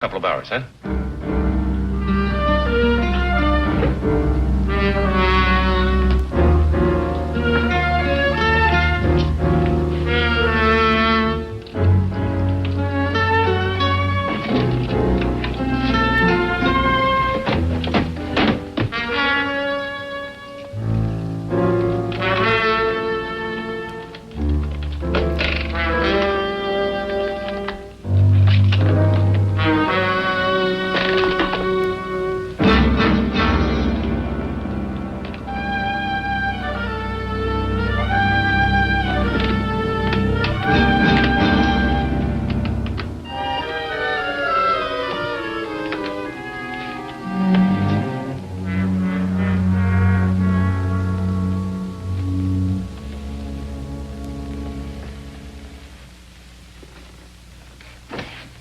Couple of hours, huh?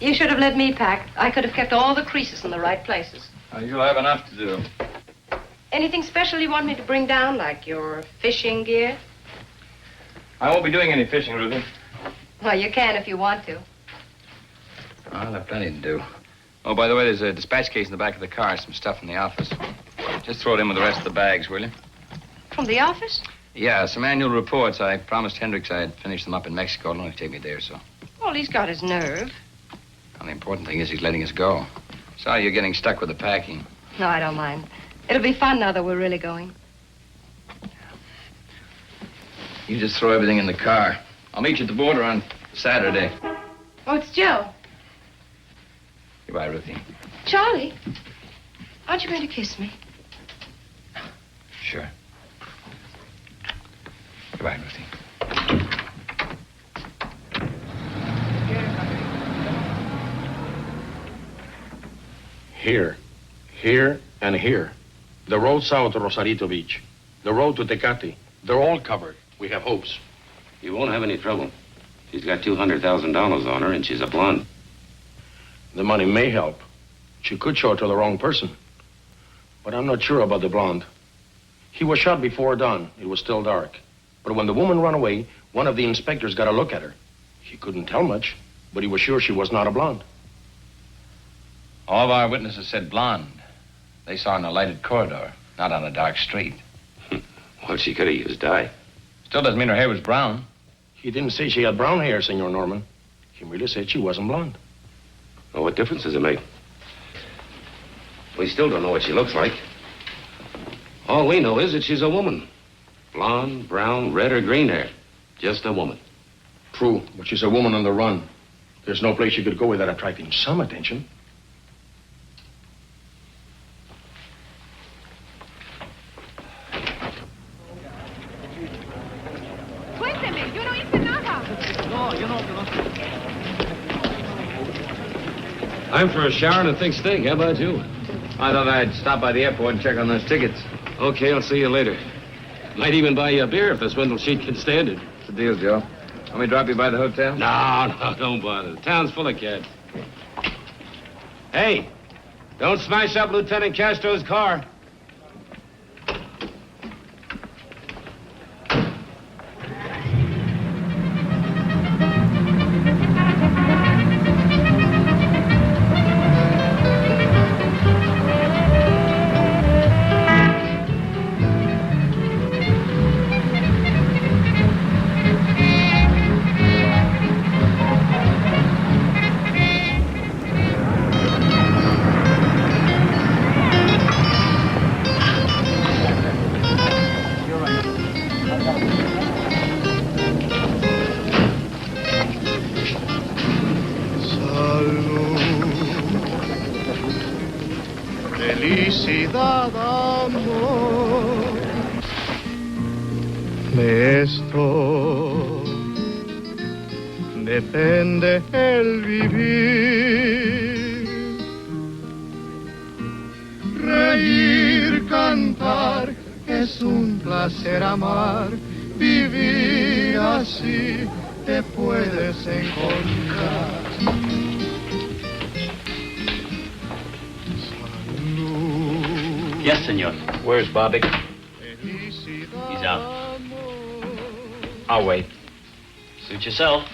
You should have let me pack. I could have kept all the creases in the right places. You'll have enough to do. Anything special you want me to bring down, like your fishing gear? I won't be doing any fishing, Ruthie. Well, you can if you want to. I'll have plenty to do. Oh, by the way, there's a dispatch case in the back of the car, some stuff from the office. Just throw it in with the rest of the bags, will you? From the office? Yeah, some annual reports. I promised Hendricks I'd finish them up in Mexico. It'll only take me a day or so. Well, he's got his nerve. Well, the important thing is he's letting us go. Sorry you're getting stuck with the packing. No, I don't mind. It'll be fun now that we're really going. You just throw everything in the car. I'll meet you at the border on Saturday. Oh, it's Joe. Goodbye, Ruthie. Charlie, aren't you going to kiss me? Sure. Goodbye, Ruthie. Here, and here. The road south to Rosarito Beach. The road to Tecate. They're all covered. We have hopes. You won't have any trouble. She's got $200,000 on her, and she's a blonde. The money may help. She could show it to the wrong person. But I'm not sure about the blonde. He was shot before dawn. It was still dark. But when the woman ran away, one of the inspectors got a look at her. He couldn't tell much, but he was sure she was not a blonde. All of our witnesses said blonde. They saw her in a lighted corridor, not on a dark street. Well, she could have used dye. Still doesn't mean her hair was brown. He didn't say she had brown hair, Senor Norman. He merely said she wasn't blonde. Well, what difference does it make? We still don't know what she looks like. All we know is that she's a woman. Blonde, brown, red, or green hair. Just a woman. True, but she's a woman on the run. There's no place she could go without attracting some attention. I'm for a shower and a thick steak. How about you? I thought I'd stop by the airport and check on those tickets. Okay, I'll see you later. Might even buy you a beer if the swindle sheet can stand it. What's the deal, Joe? Want me to drop you by the hotel? No, don't bother. The town's full of cats. Hey, don't smash up Lieutenant Castro's car. Felicidad, amor. De esto depende el vivir. Reír, cantar, es un placer amar. Vivir así te puedes encontrar. Yes, senor. Where's Bobby? He's out. I'll wait. Suit yourself.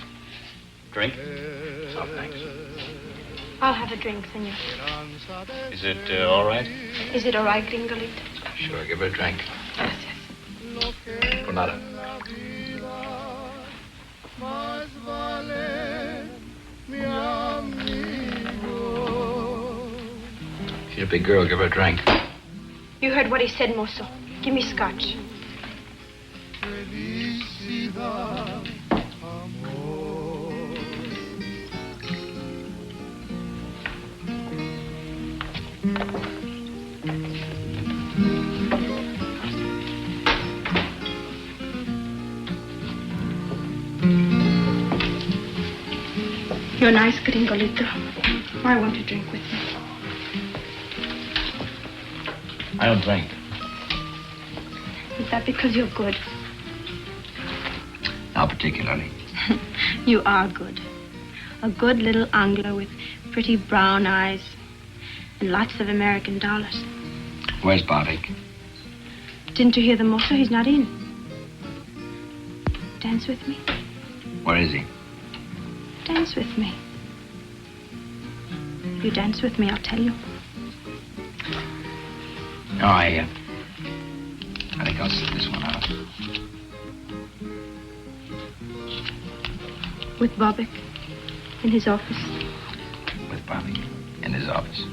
Drink? Oh, thanks. I'll have a drink, senor. Is it all right? Is it all right, Gringolito? Sure, give her a drink. Gracias. For nada. Más vale mi amigo. She's a big girl, give her a drink. You heard what he said, mozo. Give me scotch. Felicidad, amor. You're nice, Gringolito. I want to drink with you. I don't drink. Is that because you're good? Not particularly. You are good. A good little angler with pretty brown eyes and lots of American dollars. Where's Barvick? Didn't you hear the motor? He's not in. Dance with me. Where is he? Dance with me. If you dance with me, I'll tell you. No, I think I'll sit this one out. With Bobbick in his office. With Barvick in his office.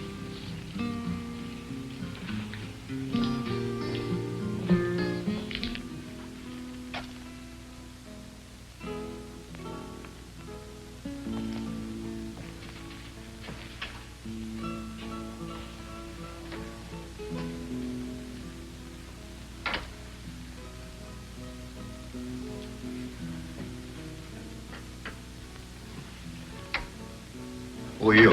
Who are you?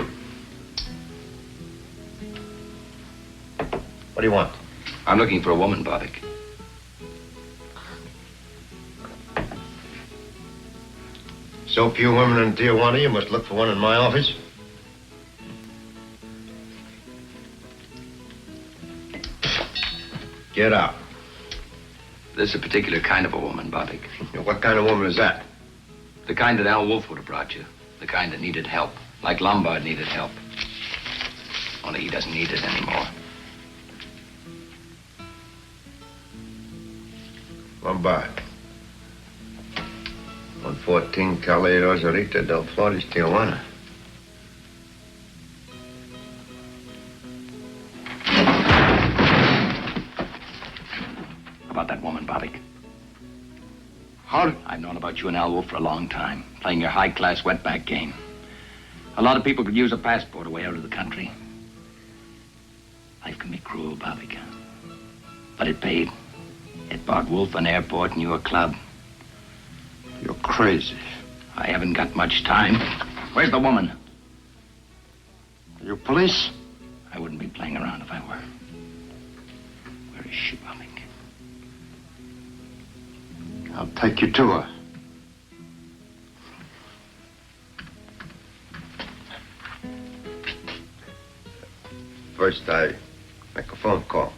What do you want? I'm looking for a woman, Barvick. So few women in Tijuana, you must look for one in my office? Get out. This is a particular kind of a woman, Barvick. What kind of woman is that? The kind that Al Wolf would have brought you. The kind that needed help. Like Lombard needed help. Only he doesn't need it anymore. Lombard. 114 Calle Rosarita del Flores, Tijuana. About that woman, Barvick. How? I've known about you and Al Wolf for a long time. Playing your high-class wetback game. A lot of people could use a passport away out of the country. Life can be cruel, Barvick. But it paid. It bought Wolf an airport and you a club. You're crazy. I haven't got much time. Where's the woman? Are you police? I wouldn't be playing around if I were. Where is she, Barvick? I'll take you to her. First, I make a phone call.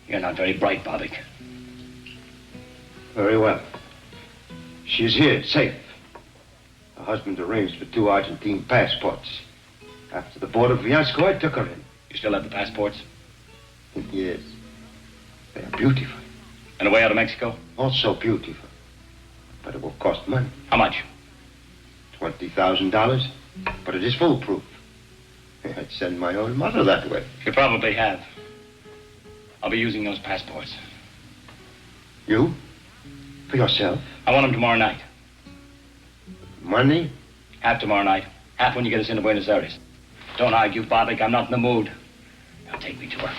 You're not very bright, Barvick. Very well. She's here, safe. Her husband arranged for 2 Argentine passports. After the border fiasco, I took her in. You still have the passports? Yes. They are beautiful. And away out of Mexico? Also beautiful. But it will cost money. How much? $20,000. But it is foolproof. I'd send my own mother that way. You probably have. I'll be using those passports. You? For yourself? I want them tomorrow night. Money? Half tomorrow night. Half when you get us into Buenos Aires. Don't argue, Barvick. I'm not in the mood. Now take me to her.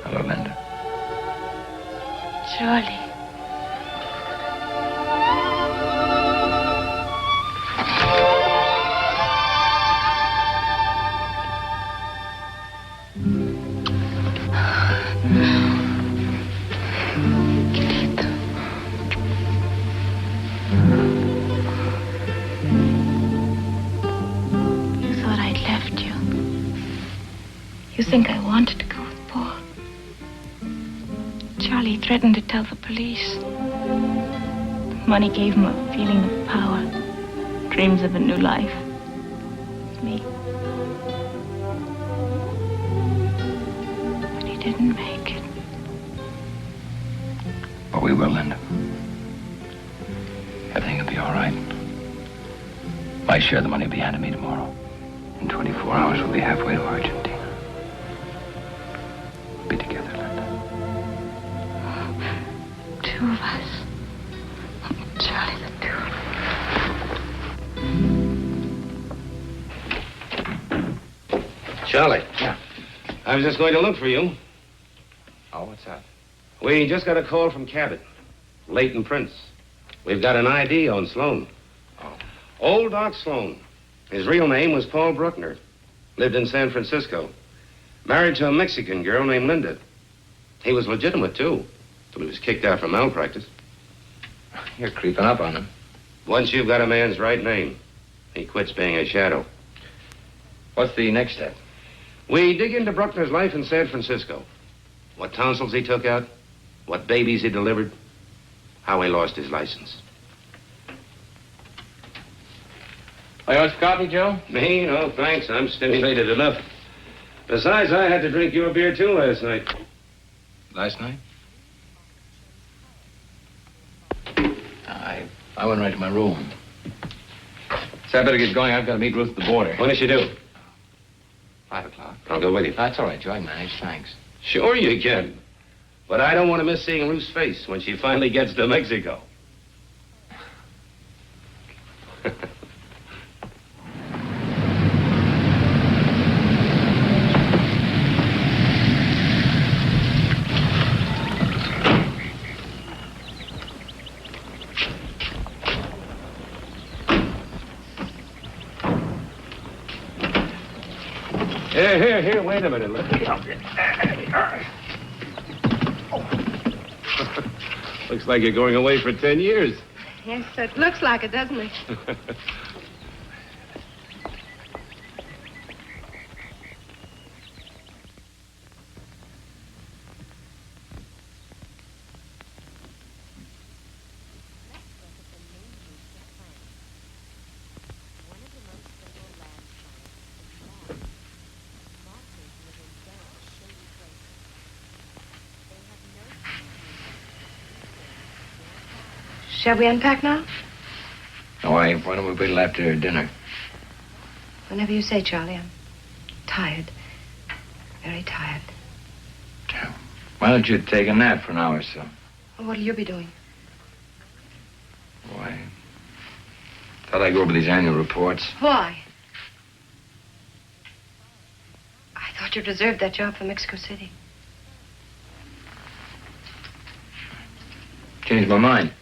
Hello, Linda. Charlie. You think I wanted to go with Paul? Charlie threatened to tell the police. The money gave him a feeling of power, dreams of a new life. Me. But he didn't make it. But we will, Linda. Everything will be all right. My share of the money will be handed me tomorrow. In 24 hours, we'll be halfway to Argentina. We'll be together, Linda. Two of us. Charlie, the two of us. Charlie. Yeah. I was just going to look for you. Oh, what's that? We just got a call from Cabot. Leighton Prince. We've got an ID on Sloan. Oh. Old Doc Sloan. His real name was Paul Bruckner. Lived in San Francisco. Married to a Mexican girl named Linda. He was legitimate, too, till he was kicked out for malpractice. You're creeping up on him. Once you've got a man's right name, he quits being a shadow. What's the next step? We dig into Bruckner's life in San Francisco. What tonsils he took out, what babies he delivered, how he lost his license. Oh, you want some coffee, Joe? Me? No, thanks. I'm stimulated enough. Besides, I had to drink your beer, too, last night. Last night? I went right to my room. So I better get going. I've got to meet Ruth at the border. When does she do? 5 o'clock. I'll go with you. That's all right, Joe. I manage. Thanks. Sure you can. But I don't want to miss seeing Ruth's face when she finally gets to Mexico. Here, wait a minute. Looks like you're going away for 10 years. Yes, it looks like it, doesn't it? Shall we unpack now? No, why don't we wait till after dinner? Whenever you say, Charlie. I'm tired. Very tired. Why don't you take a nap for an hour or so? Well, what'll you be doing? Why? Thought I'd go over these annual reports. Why? I thought you'd reserved that job for Mexico City. Changed my mind.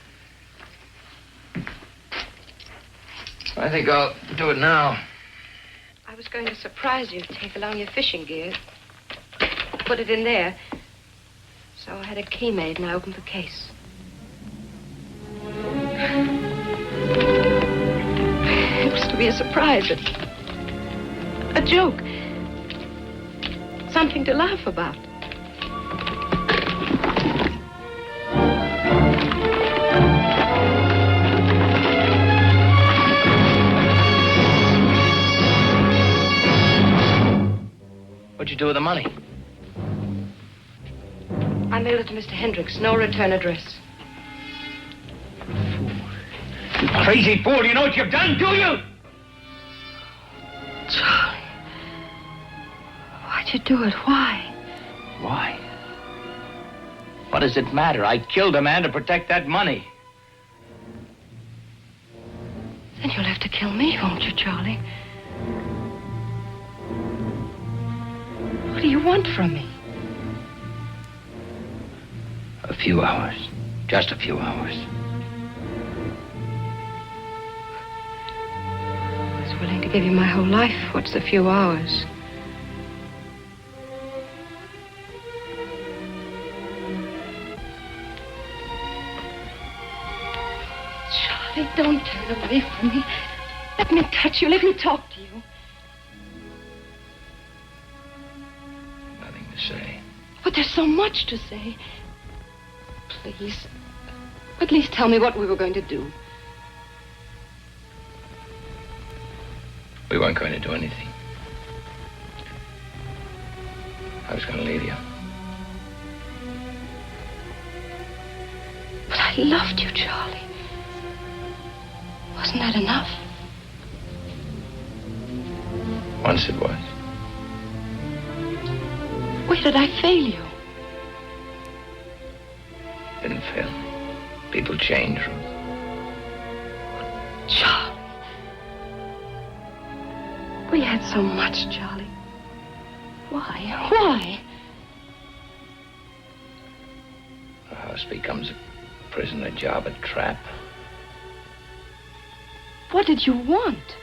I think I'll do it now. I was going to surprise you, take along your fishing gear. Put it in there. So I had a key made and I opened the case. It was to be a surprise. A joke. Something to laugh about. What'd you do with the money? I mailed it to Mr. Hendricks. No return address. You crazy fool. You know what you've done, do you? Charlie. Why'd you do it? Why? Why? What does it matter? I killed a man to protect that money. Then you'll have to kill me, won't you, Charlie? What do you want from me? A few hours. Just a few hours. I was willing to give you my whole life. What's a few hours? Charlie, don't turn away from me. Let me touch you. Let me talk to you. But there's so much to say. Please, at least tell me what we were going to do. We weren't going to do anything. I was going to leave you. But I loved you, Charlie. Wasn't that enough? Once it was. Where did I fail you? Didn't fail. People change, Ruth. Charlie. We had so much, Charlie. Why? Why? A house becomes a prison, a job, a trap. What did you want?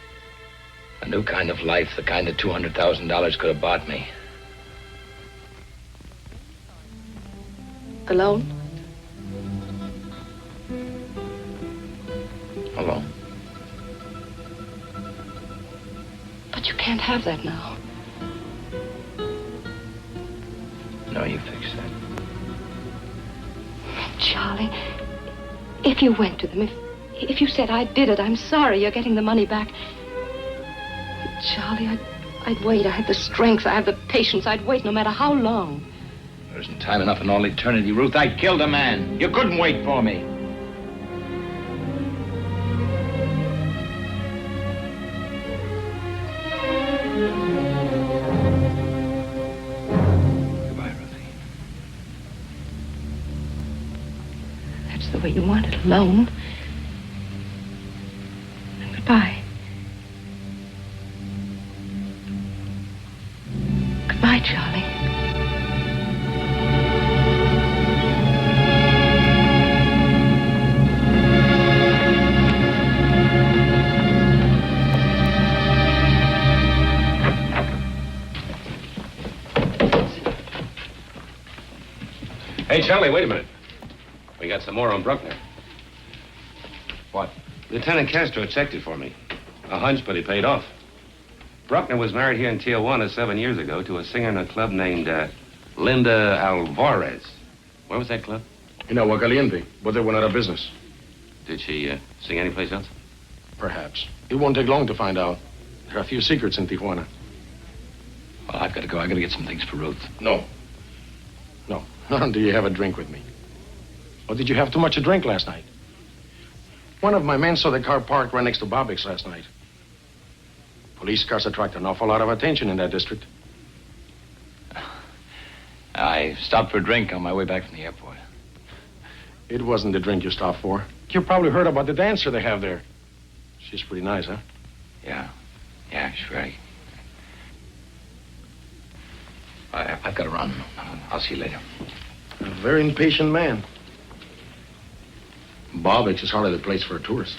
A new kind of life, the kind that $200,000 could have bought me. Alone? Alone. But you can't have that now. No, you fix that. Charlie, if you went to them, if you said I did it, I'm sorry, you're getting the money back. Charlie, I'd wait. I have the strength, I have the patience. I'd wait no matter how long. There isn't time enough in all eternity, Ruth. I killed a man. You couldn't wait for me. Goodbye, Ruthie. That's the way you want it, alone. And goodbye. Goodbye, Charlie. Hey, Charlie, wait a minute. We got some more on Bruckner. What? Lieutenant Castro checked it for me. A hunch, but he paid off. Bruckner was married here in Tijuana 7 years ago to a singer in a club named Linda Alvarez. Where was that club? In Agua Caliente, but they went out of business. Did she sing anyplace else? Perhaps. It won't take long to find out. There are a few secrets in Tijuana. Well, I've got to go. I've got to get some things for Ruth. No. No. Not until you have a drink with me. Or did you have too much to drink last night? One of my men saw the car parked right next to Bobbick's last night. Police cars attract an awful lot of attention in that district. I stopped for a drink on my way back from the airport. It wasn't the drink you stopped for. You probably heard about the dancer they have there. She's pretty nice, huh? Yeah. Yeah, sure. I've got to run. I'll see you later. A very impatient man. Bobbick's is hardly the place for a tourist.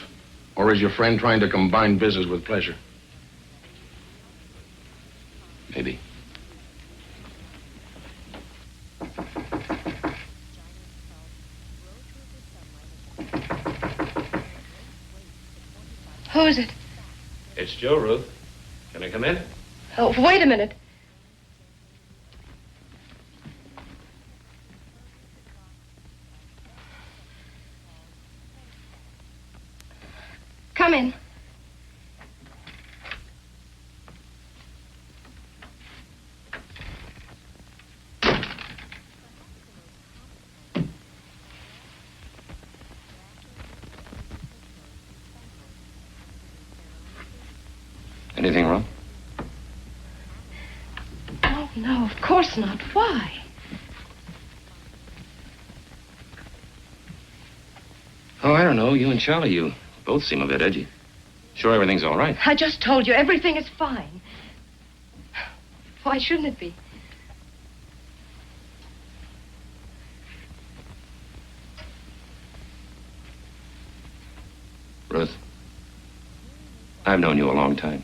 Or is your friend trying to combine business with pleasure? Maybe. Who is it? It's Joe, Ruth. Can I come in? Oh, wait a minute. Come in. Anything wrong? Oh, no, of course not. Why? Oh, I don't know. You and Charlie, you both seem a bit edgy. Sure everything's all right. I just told you, everything is fine. Why shouldn't it be? Ruth, I've known you a long time.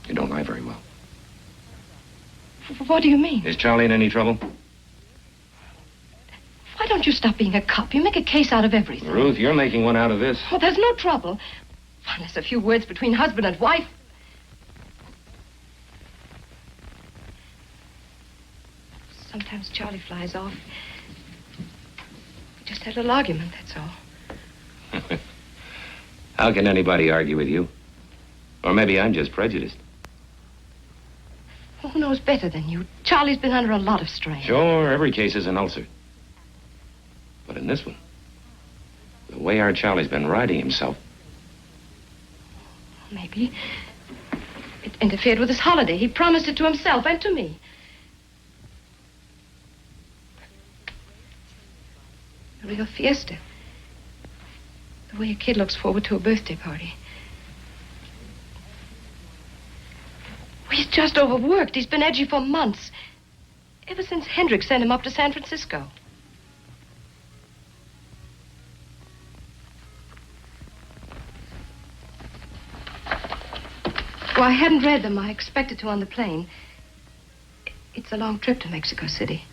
You don't lie very well. What do you mean? Is Charlie in any trouble? Why don't you stop being a cop? You make a case out of everything. Ruth, you're making one out of this. Oh, there's no trouble. Unless a few words between husband and wife. Sometimes Charlie flies off. We just had a little argument, that's all. How can anybody argue with you? Or maybe I'm just prejudiced. Well, who knows better than you? Charlie's been under a lot of strain. Sure, every case is an ulcer. But in this one, the way our Charlie's been riding himself. Maybe it interfered with his holiday. He promised it to himself and to me. A real fiesta. The way a kid looks forward to a birthday party. He's just overworked. He's been edgy for months. Ever since Hendricks sent him up to San Francisco. Well, I hadn't read them. I expected to on the plane. It's a long trip to Mexico City.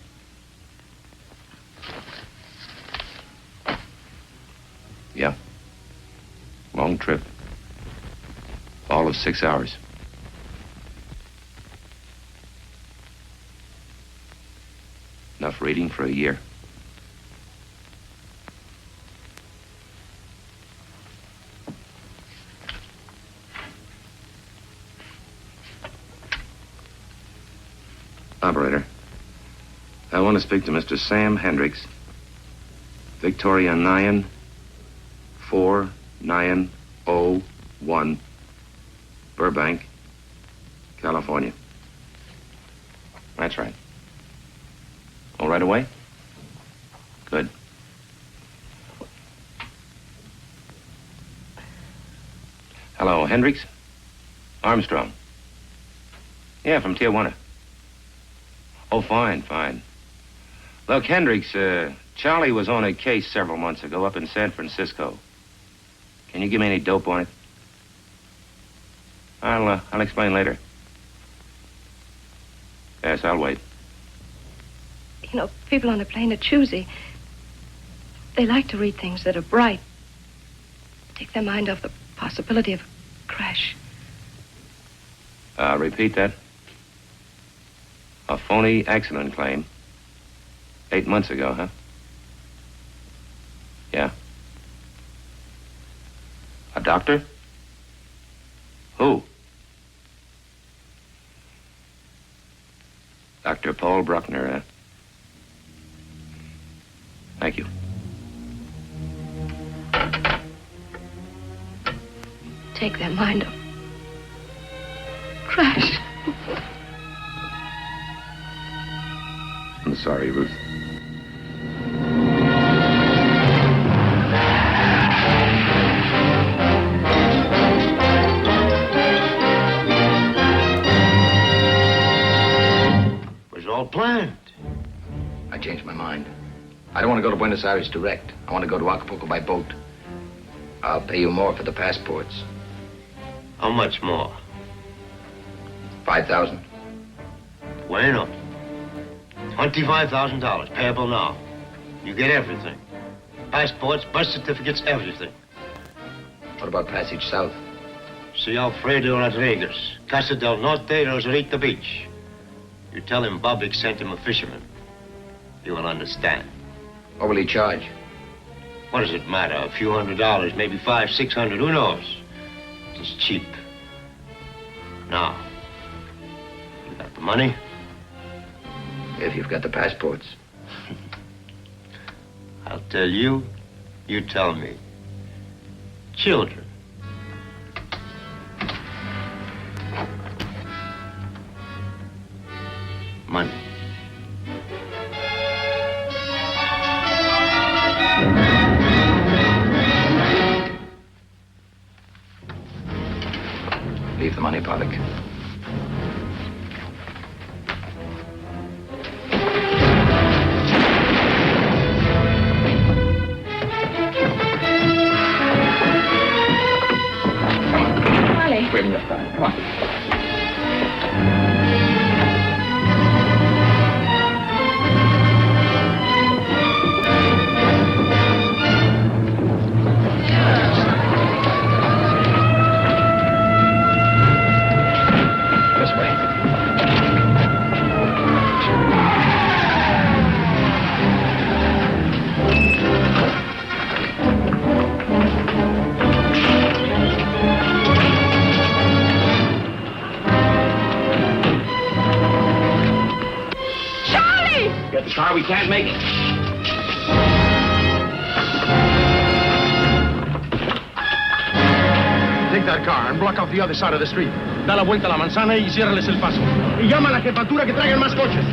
Yeah. Long trip. All of 6 hours. Enough reading for a year. Operator, I want to speak to Mr. Sam Hendricks, Victoria 94901, Burbank, California. That's right. All right away? Good. Hello, Hendricks? Armstrong. Yeah, from Tijuana. Oh, fine, fine. Look, Hendricks, Charlie was on a case several months ago up in San Francisco. Can you give me any dope on it? I'll explain later. Yes, I'll wait. You know, people on a plane are choosy. They like to read things that are bright. Take their mind off the possibility of a crash. Repeat that. A phony accident claim. 8 months ago, huh? Yeah. A doctor? Who? Dr. Paul Bruckner, huh? Thank you. Take their mind off. Crash. I'm sorry, Ruth. It was all planned. I changed my mind. I don't want to go to Buenos Aires direct. I want to go to Acapulco by boat. I'll pay you more for the passports. How much more? 5,000. Bueno. $25,000, payable now. You get everything. Passports, birth certificates, everything. What about passage south? See Alfredo Rodriguez, Casa del Norte, Rosarito Beach. You tell him Bobbick sent him a fisherman. He will understand. What will he charge? What does it matter? A few $100, maybe $500, $600, who knows? It's cheap. Now, you got the money? If you've got the passports. I'll tell you, you tell me. Children. Money. Leave the money, Pollock. Bring your phone. Come on. This way. we can't make it. Take that car and block off the other side of the street. Da la vuelta a la manzana y ciérrales el paso. Y llama a la jefatura que traigan más coches.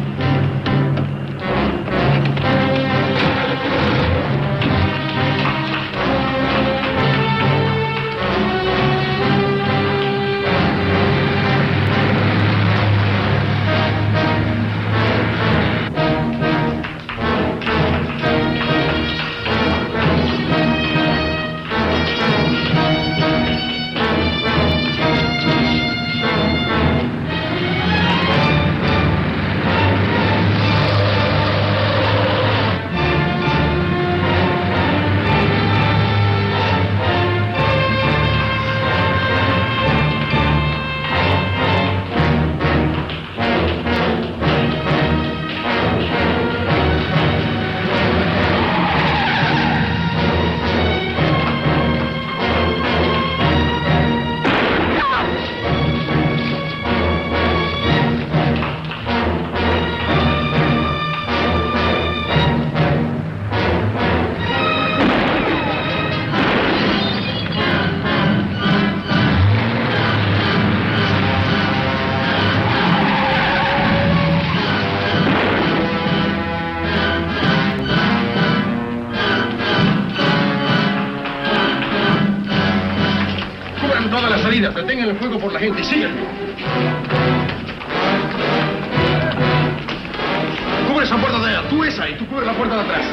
Detengan el fuego por la gente y síganme. Cubre esa puerta de allá, tú esa y tú cubre la puerta de atrás.